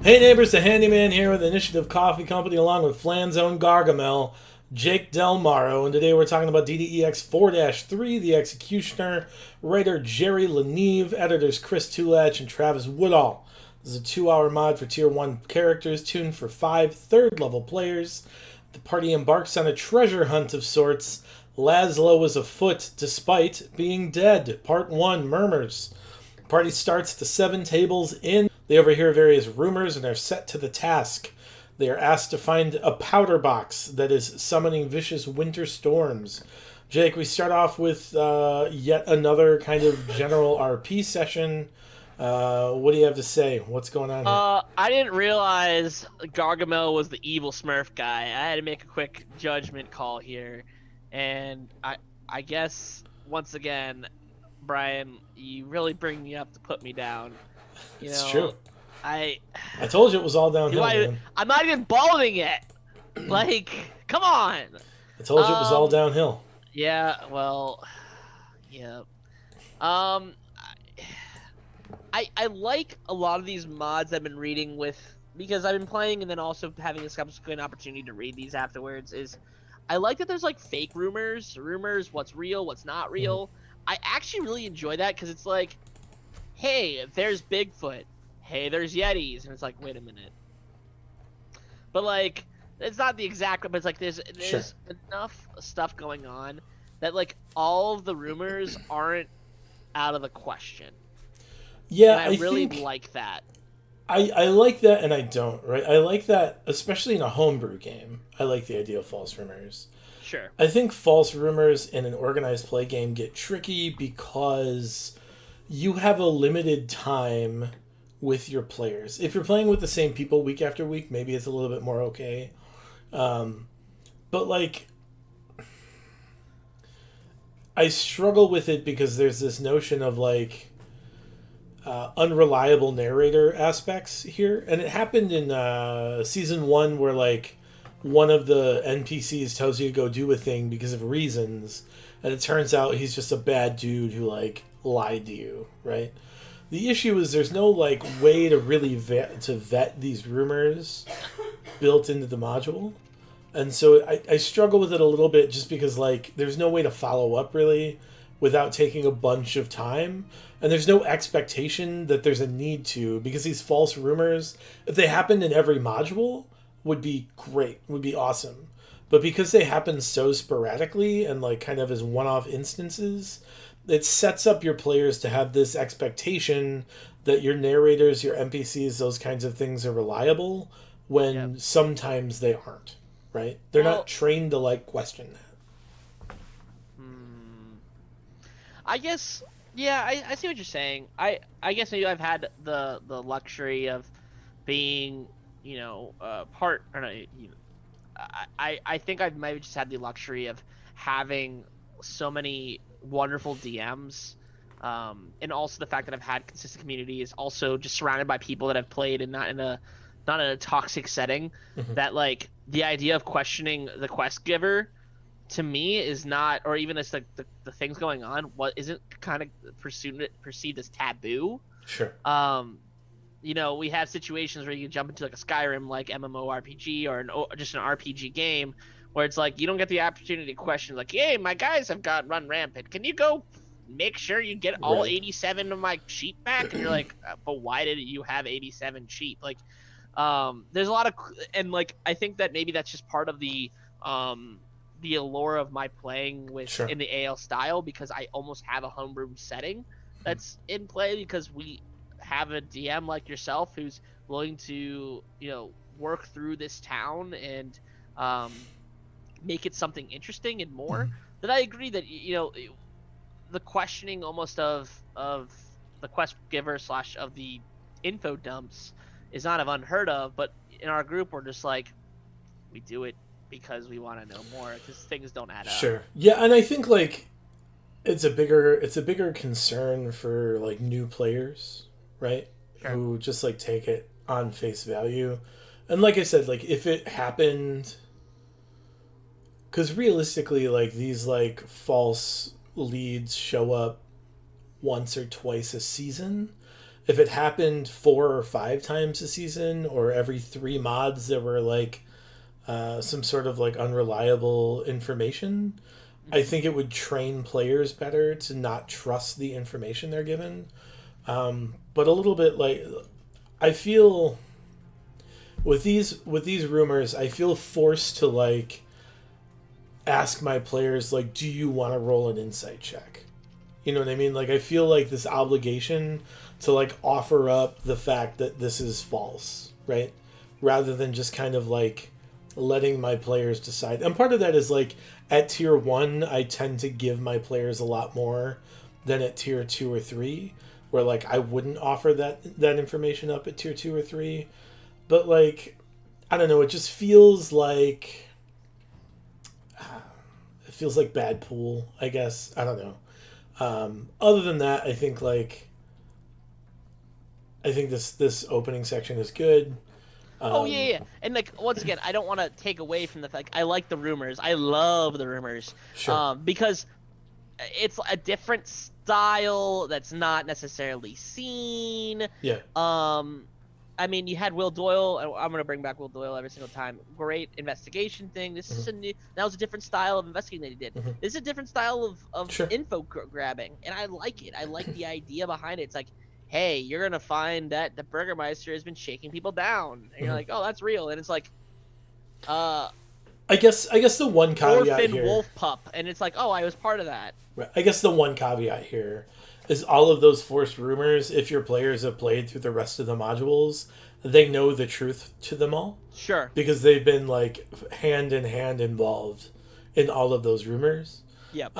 Hey neighbors, the handyman here with Initiative Coffee Company along with Flan's own Gargamel, Jake Del Maro, and today we're talking about DDEX 4-3, The Executioner, writer Jerry Leneve, editors Chris Tulach and Travis Woodall. This is a 2-hour mod for Tier 1 characters, tuned for 5 third-level players. The party embarks on a treasure hunt of sorts. Laszlo is afoot despite being dead. Part 1, Murmurs. Party starts at the 7 tables in. They overhear various rumors and are set to the task. They are asked to find a powder box that is summoning vicious winter storms. Jake, we start off with yet another kind of general RP session. What do you have to say? What's going on here? I didn't realize Gargamel was the evil Smurf guy. I had to make a quick judgment call here, and I guess once again, Brian, you really bring me up to put me down. You It's know, true. I I told you it was all downhill, man. I'm not even balding yet. Like, come on. I told you it was all downhill. Yeah. Well. Yeah. Um. I like a lot of these mods I've been reading with, because I've been playing and then also having a subsequent opportunity to read these afterwards. Is I like that there's like fake rumors, what's real, what's not real. I actually really enjoy that because it's like, hey, there's Bigfoot, hey, there's Yetis, and it's like, wait a minute. But like, it's not the exact, but it's like there's Sure. enough stuff going on that like all of the rumors aren't out of the question. Yeah, And I really think like that. I like that and I don't, right? I like that, especially in a homebrew game. I like the idea of false rumors. Sure. I think false rumors in an organized play game get tricky because you have a limited time with your players. If you're playing with the same people week after week, maybe it's a little bit more okay. But like, I struggle with it because there's this notion of like unreliable narrator aspects here, and it happened in season 1 where like one of the NPCs tells you to go do a thing because of reasons, and it turns out he's just a bad dude who like lied to you, right? The issue is there's no like way to really vet these rumors built into the module, and so I struggle with it a little bit just because like there's no way to follow up really without taking a bunch of time, and there's no expectation that there's a need to, because these false rumors, if they happened in every module, would be great, would be awesome. But because they happen so sporadically and like kind of as one-off instances, it sets up your players to have this expectation that your narrators, your NPCs, those kinds of things are reliable when Yep. sometimes they aren't, right? They're Well, not trained to like question that. I guess, yeah, I see what you're saying. I guess maybe I've had the luxury of being, part, or no, I think I've maybe just had the luxury of having so many wonderful DMs, and also the fact that I've had consistent community is also just surrounded by people that I've played and not in a toxic setting. That like the idea of questioning the quest giver to me is not, or even as the things going on, what isn't kind of perceived as taboo. Sure. We have situations where you can jump into like a Skyrim like MMORPG or just an RPG game where it's like you don't get the opportunity to question like, hey, my guys have got run rampant. Can you go make sure you get all Right. 87 of my sheep back? And you're like, but why did you have 87 sheep? Like, there's a lot of, and like I think that maybe that's just part of the allure of my playing with Sure. in the AL style, because I almost have a homebrew setting that's in play, because we have a DM like yourself who's willing to work through this town and make it something interesting and more. That I agree that the questioning almost of the quest giver / of the info dumps is not of unheard of, but in our group we're just like, we do it because we want to know more, because things don't add up. Sure. Yeah, and I think like it's a bigger concern for like new players, right? Sure. Who just like take it on face value. And like I said, like if it happened, cuz realistically like these like false leads show up once or twice a season. if it happened 4 or 5 times a season, or every 3 mods there were like some sort of like unreliable information, I think it would train players better to not trust the information they're given. But a little bit like, I feel with these rumors, I feel forced to like ask my players like, do you want to roll an insight check? You know what I mean? Like, I feel like this obligation to like offer up the fact that this is false, right? Rather than just kind of like letting my players decide. And part of that is like at tier 1, I tend to give my players a lot more than at tier 2 or 3, where like I wouldn't offer that information up at tier 2 or 3. But like, I don't know, it just feels like bad pool, I guess. I don't know. Other than that, I think this opening section is good. Yeah. And like, once again, I don't want to take away from the fact I like the rumors. I love the rumors. Sure. Because it's a different style that's not necessarily seen. Yeah. I mean, you had Will Doyle. I'm gonna bring back Will Doyle every single time. Great investigation thing. This is that was a different style of investigating that he did. Mm-hmm. This is a different style of Sure. info grabbing, and I like it. I like the idea behind it. It's like, hey, you're gonna find that the Burgermeister has been shaking people down, and you're like, oh, that's real, and it's like, I guess the one caveat orphan here, wolf pup, and it's like, oh, I was part of that. right, I guess the one caveat here is all of those forced rumors, if your players have played through the rest of the modules, they know the truth to them all. Sure. Because they've been like hand in hand involved in all of those rumors. Yep.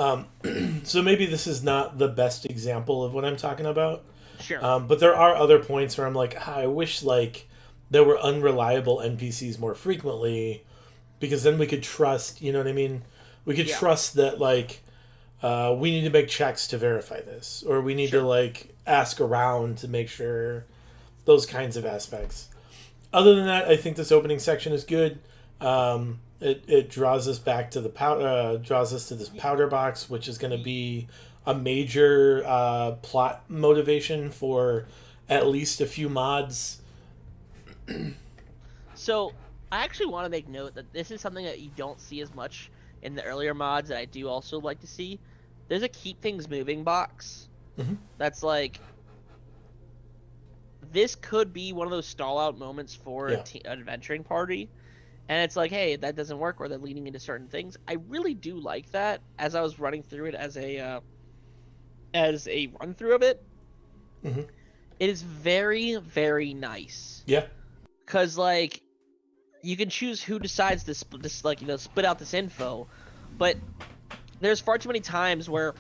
So maybe this is not the best example of what I'm talking about. Sure. But there are other points where I'm like, I wish like there were unreliable NPCs more frequently, because then we could trust, you know what I mean? We could trust that like we need to make checks to verify this, or we need to like ask around to make sure, those kinds of aspects. Other than that, I think this opening section is good. It draws us back to draws us to this powder box, which is going to be a major plot motivation for at least a few mods. So I actually want to make note that this is something that you don't see as much in the earlier mods that I do also like to see. There's a keep things moving box. Mm-hmm. That's like, this could be one of those stall out moments for an adventuring party, and it's like, hey, that doesn't work, or they're leaning into certain things. I really do like that. As I was running through it as a run through of it, mm-hmm. It is very, very nice. Yeah, because like you can choose who decides to split out this info, but there's far too many times where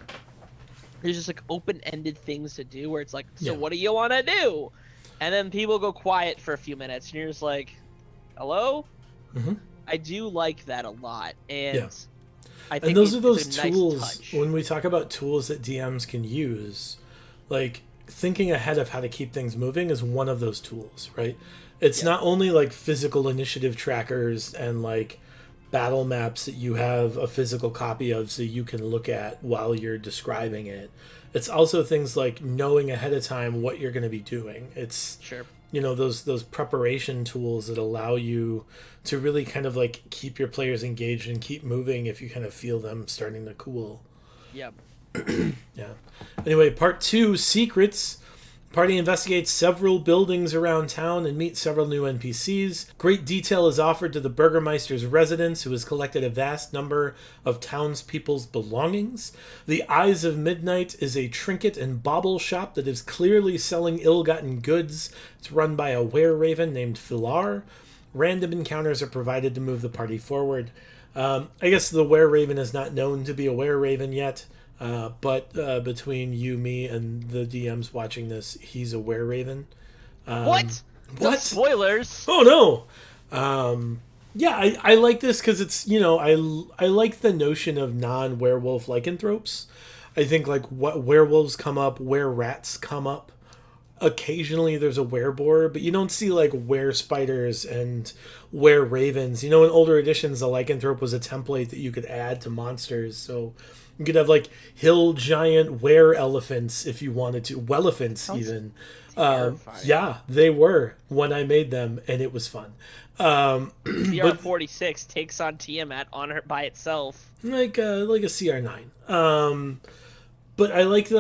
there's just like open-ended things to do, where it's like, so what do you want to do? And then people go quiet for a few minutes, and you're just like, hello? Mm-hmm. I do like that a lot, and I think and those are those tools, nice when we talk about tools that DMs can use, like thinking ahead of how to keep things moving is one of those tools, right? It's not only like physical initiative trackers and like battle maps that you have a physical copy of so you can look at while you're describing it. It's also things like knowing ahead of time what you're going to be doing. It's those preparation tools that allow you to really kind of like keep your players engaged and keep moving if you kind of feel them starting to cool. Yep. Yeah. Anyway, part 2, Secrets. Party investigates several buildings around town and meets several new NPCs. Great detail is offered to the Burgermeister's residence, who has collected a vast number of townspeople's belongings. The Eyes of Midnight is a trinket and bauble shop that is clearly selling ill-gotten goods. It's run by a were-raven named Filar. Random encounters are provided to move the party forward. I guess the were-raven is not known to be a were-raven yet. But between you, me, and the DMs watching this, he's a were-raven. What? No spoilers. Oh no. I like this because it's, I like the notion of non-werewolf lycanthropes. I think like what werewolves come up, were rats come up. occasionally there's a were-boar, but you don't see like were-spiders and were-ravens. You know, in older editions, the lycanthrope was a template that you could add to monsters. So you could have like hill giant were-elephants if you wanted to. Welephants even. Yeah, they were when I made them, and it was fun. CR46 takes on Tiamat on her by itself. Like a CR9. But I like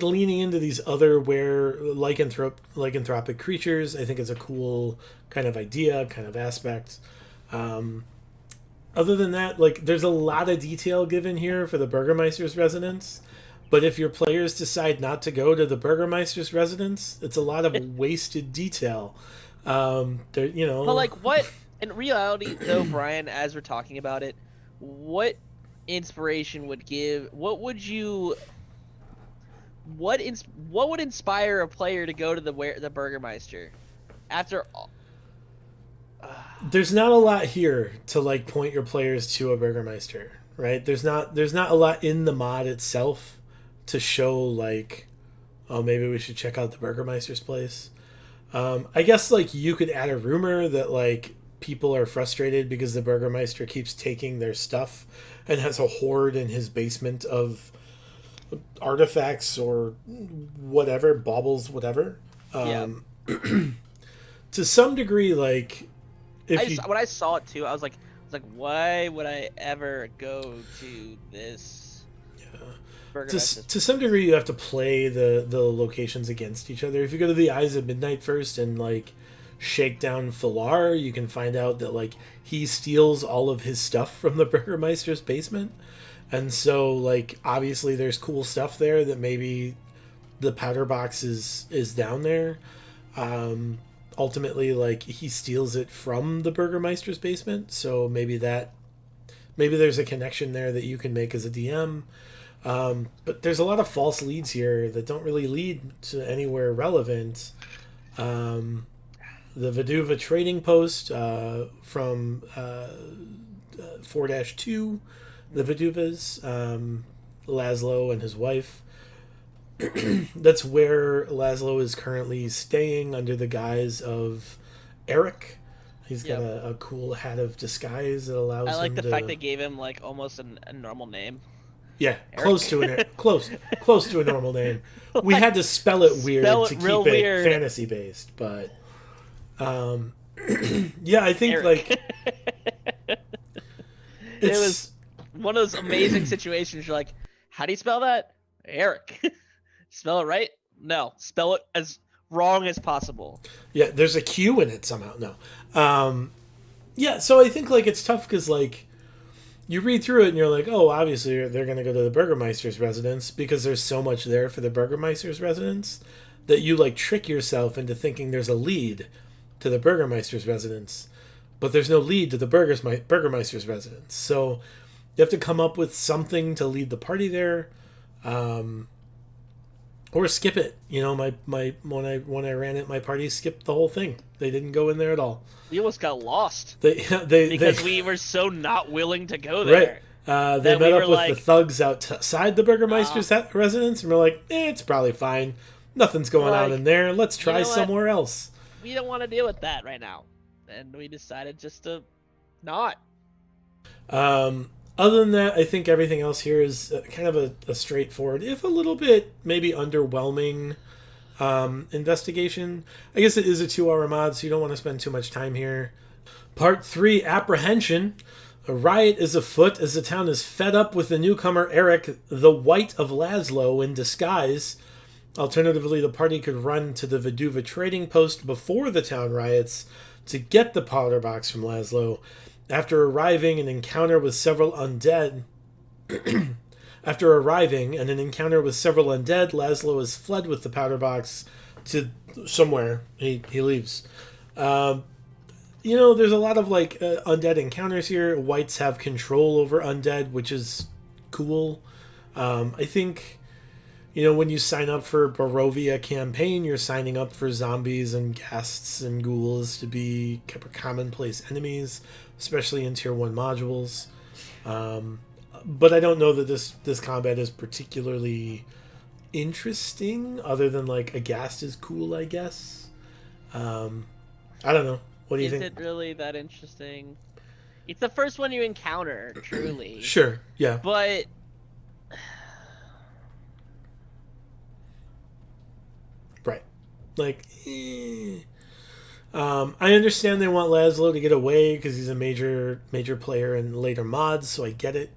leaning into these other lycanthropic creatures. I think it's a cool kind of idea, kind of aspect. Other than that, like there's a lot of detail given here for the Burgermeister's residence. But if your players decide not to go to the Burgermeister's residence, it's a lot of wasted detail. But like what in reality though, Brian, as we're talking about it, what inspiration would give? What would inspire a player to go to the Burgermeister after all? There's not a lot here to like point your players to a Burgermeister, right? There's not a lot in the mod itself to show like, oh, maybe we should check out the Burgermeister's place. I guess like you could add a rumor that like people are frustrated because the Burgermeister keeps taking their stuff and has a hoard in his basement of artifacts or whatever, baubles, whatever. To some degree, like when I saw it too, I was like, why would I ever go to this? Yeah. To some degree, you have to play the locations against each other. If you go to the Eyes of Midnight first and like shake down Filar, you can find out that like he steals all of his stuff from the Burgermeister's basement. And so, like, obviously there's cool stuff there that maybe the powder box is down there. Ultimately, like, he steals it from the Burgermeister's basement. So maybe there's a connection there that you can make as a DM. But there's a lot of false leads here that don't really lead to anywhere relevant. The Viduva trading post from 4-2... the Viduvas, Laszlo and his wife. That's where Laszlo is currently staying under the guise of Eric. He's got a cool hat of disguise that allows him to... I like the fact they gave him like almost a normal name. Yeah, Eric. close to a normal name. We had to spell it weird to keep it weird. Fantasy based, but yeah, I think Eric. Like it was one of those amazing situations. You're like, how do you spell that? Eric. Spell it right? No. Spell it as wrong as possible. Yeah, there's a Q in it somehow. No. Yeah, so I think like it's tough because like you read through it and you're like, oh, obviously they're going to go to the Burgermeister's residence because there's so much there for the Burgermeister's residence that you like trick yourself into thinking there's a lead to the Burgermeister's residence, but there's no lead to the Burgermeister's residence. So you have to come up with something to lead the party there, or skip it. You know, my when I ran it, my party skipped the whole thing. They didn't go in there at all. We almost got lost. Because we were so not willing to go there. Right. They met up with the thugs outside the Burgermeister's residence, and we're like, it's probably fine. Nothing's going on in there. Let's try somewhere else. We don't want to deal with that right now. And we decided just to not. Other than that, I think everything else here is kind of a straightforward, if a little bit maybe underwhelming investigation. I guess it is a 2-hour mod, so you don't want to spend too much time here. Part 3, Apprehension. A riot is afoot as the town is fed up with the newcomer Eric, the White of Laszlo, in disguise. Alternatively, the party could run to the Viduva trading post before the town riots to get the powder box from Laszlo. After arriving and an encounter with several undead, Laszlo is fled with the powder box to somewhere. He leaves. There's a lot of like undead encounters here. Whites have control over undead, which is cool. I think, when you sign up for Barovia campaign, you're signing up for zombies and ghasts and ghouls to be commonplace enemies, especially in Tier 1 modules. But I don't know that this combat is particularly interesting, other than like Aghast is cool, I guess. I don't know. What do you think? Is it really that interesting? It's the first one you encounter, truly. Sure, yeah. But Right. Like, I understand they want Laszlo to get away because he's a major player in later mods, so I get it.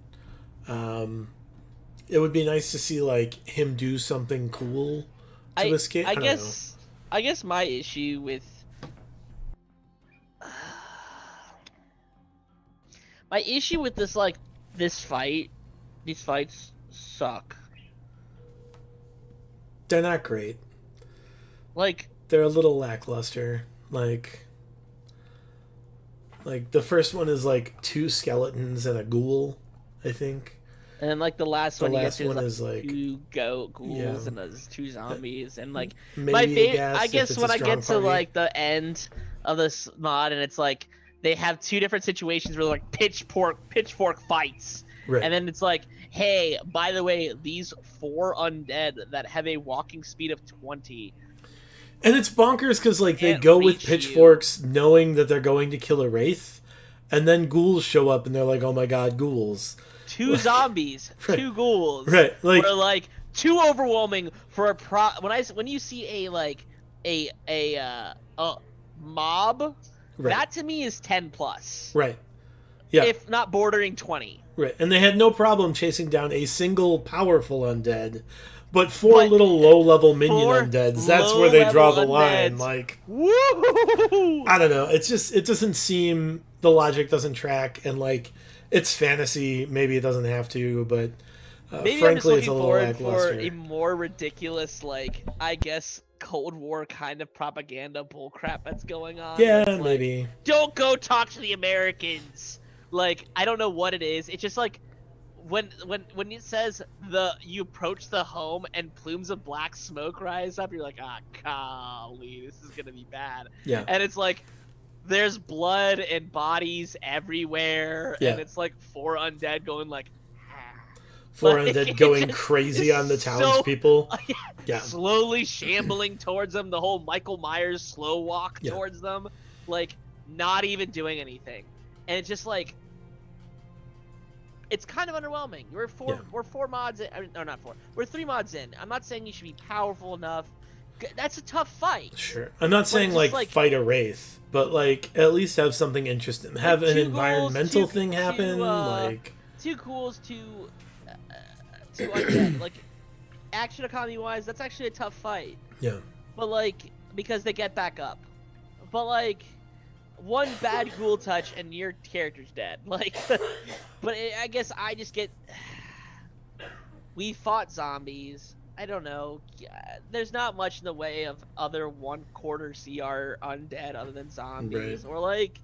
It would be nice to see like him do something cool to escape. I guess my issue with this these fights suck. They're not great. Like, they're a little lackluster. Like the first one is like 2 skeletons and a ghoul, I think. And then like the last one is like 2 ghouls and there's 2 zombies and like maybe my favorite. I guess when I get to like the end of this mod and it's like they have 2 different situations where like pitchfork fights, right. And then it's like, hey, by the way, these 4 undead that have a walking speed of 20. And it's bonkers because like they go with pitchforks knowing that they're going to kill a wraith, and then ghouls show up and they're like, "Oh my god, ghouls!" 2 zombies, right. 2 ghouls, right? Like, were like too overwhelming for a when you see a mob, right. that to me is 10 plus, right? Yeah, if not bordering 20. Right, and they had no problem chasing down a single powerful undead. But 4 little low-level minion undeads, that's where they draw the line. Like, woo! I don't know. It's just, it doesn't seem, the logic doesn't track, and like, it's fantasy. Maybe it doesn't have to, but maybe frankly, I'm it's just a little looking lackluster. For a more ridiculous, like, I guess, Cold War kind of propaganda bullcrap that's going on. Yeah, like, maybe. Don't go talk to the Americans. Like, I don't know what it is. It's just like, when it says you approach the home and plumes of black smoke rise up, you're like, golly, this is gonna be bad. Yeah. And it's like there's blood and bodies everywhere, and it's like 4 undead going like 4 undead going crazy on the townspeople. Yeah. Slowly shambling towards them, the whole Michael Myers slow walk towards them, like not even doing anything. And it's just like, it's kind of underwhelming. We're 4 mods in. No, not 4. We're 3 mods in. I'm not saying you should be powerful enough. That's a tough fight. Sure. I'm not saying like fight a wraith, but like at least have something interesting. Have like an environmental thing happen. Like 2 ghouls, 2 undead. Like action economy wise, that's actually a tough fight. Yeah. But like, because they get back up. But like, 1 bad ghoul touch and your character's dead. Like, but I guess I just get. We fought zombies. I don't know. There's not much in the way of other 1/4 CR undead other than zombies, or like.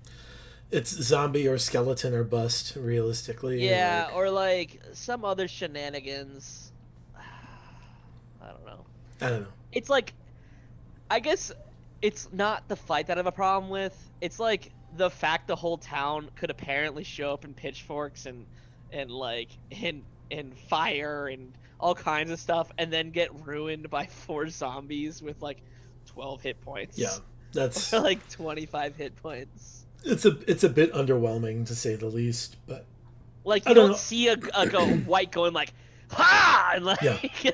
It's zombie or skeleton or bust, realistically. Yeah, or like some other shenanigans. I don't know. It's like, I guess. It's not the fight that I have a problem with. It's like the fact the whole town could apparently show up in pitchforks and like in fire and all kinds of stuff, and then get ruined by 4 zombies with like 12 hit points. Yeah, that's or like 25 hit points. It's a bit underwhelming to say the least, but like you don't see a white going like, ha! And like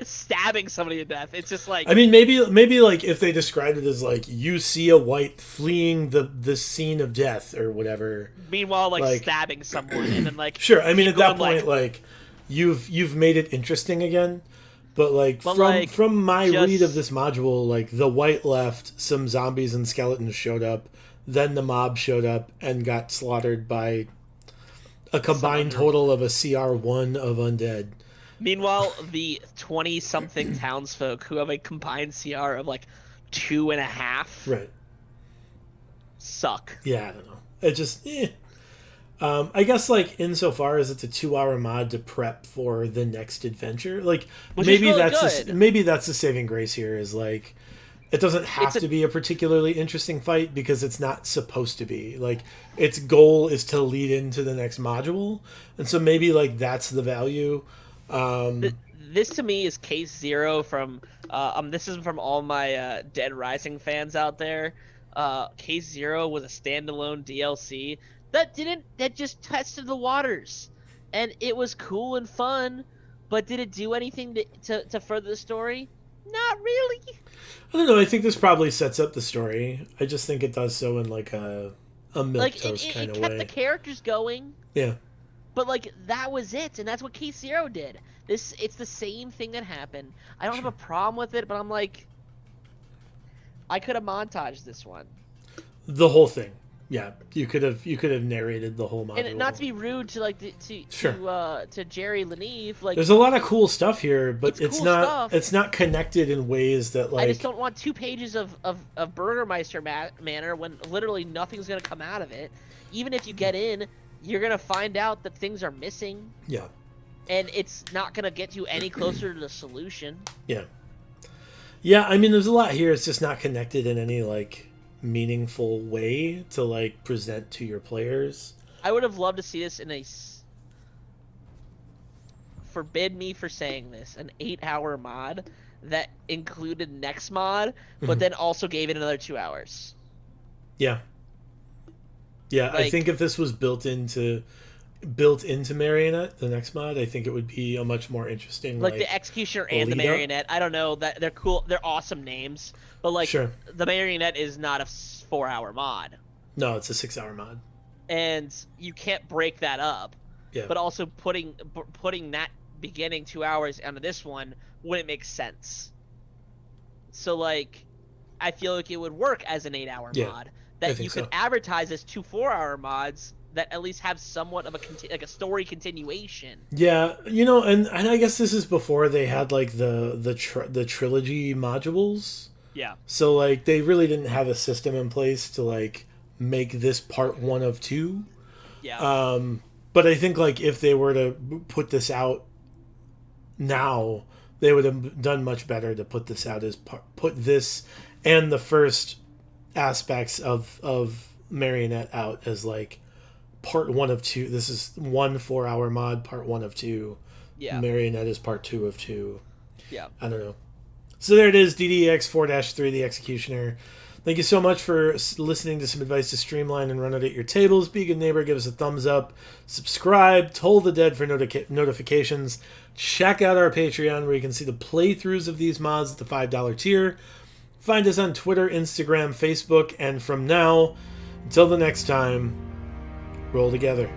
stabbing somebody to death. It's just like, I mean, maybe like if they described it as like you see a white fleeing the scene of death or whatever. Meanwhile, like stabbing someone and then like sure. I mean, at that point, like you've made it interesting again. But from my read of this module, like the white left, some zombies and skeletons showed up, then the mob showed up and got slaughtered by a combined total of a CR1 of undead. Meanwhile, the 20-something townsfolk who have a combined CR of like 2.5, right, suck. Yeah, I don't know. It just, I guess like insofar as it's a 2-hour mod to prep for the next adventure, like maybe that's the saving grace here is like it doesn't have to be a particularly interesting fight because it's not supposed to be. Like its goal is to lead into the next module, and so maybe like that's the value. this to me is case zero from this is from all my Dead Rising fans out there. Case zero was a standalone DLC that just tested the waters, and it was cool and fun, but did it do anything to further the story? Not really. I don't know. I think this probably sets up the story. I just think it does so in like a milquetoast kind of way. It kept the characters going. Yeah. But like that was it, and that's what Case Zero did. It's the same thing that happened. I don't have a problem with it, but I'm like, I could have montaged this one. The whole thing. Yeah, you could have narrated the whole module. And not to be rude to like to Jerry Leneve, like there's a lot of cool stuff here, but it's cool not stuff. It's not connected in ways that like I just don't want 2 pages of Burgermeister Manor when literally nothing's gonna come out of it. Even if you get in, you're gonna find out that things are missing. Yeah. And it's not gonna get you any closer to the solution. Yeah. Yeah, I mean, there's a lot here. It's just not connected in any like meaningful way to like present to your players. I would have loved to see this in a forbid me for saying this, an 8-hour mod that included next mod, but then also gave it another 2 hours. Yeah. Yeah, like, I think if this was built into Marionette, the next mod, I think it would be a much more interesting. Like the Executioner and the Marionette. I don't know, that they're cool. They're awesome names, but like the Marionette is not a 4-hour mod. No, it's a 6-hour mod, and you can't break that up. Yeah. But also putting that beginning 2 hours onto this one wouldn't make sense. So like, I feel like it would work as an 8-hour mod that you could advertise as 2 4-hour mods that at least have somewhat of a story continuation. Yeah, you know, and I guess this is before they had like the trilogy modules. Yeah. So like they really didn't have a system in place to like make this part 1 of 2. Yeah. But I think like if they were to put this out now, they would have done much better to put this out as put this and the first aspects of Marionette out as like part 1 of 2. This is 1 4-hour mod, part 1 of 2. Yeah. Marionette is part 2 of 2. Yeah. I don't know. So there it is, DDX 4-3, the Executioner. Thank you so much for listening to some advice to streamline and run it at your tables. Be a good neighbor, give us a thumbs up, subscribe, toll the dead for notifications. Check out our Patreon where you can see the playthroughs of these mods at the $5 tier. Find us on Twitter, Instagram, Facebook, and from now, until the next time, roll together.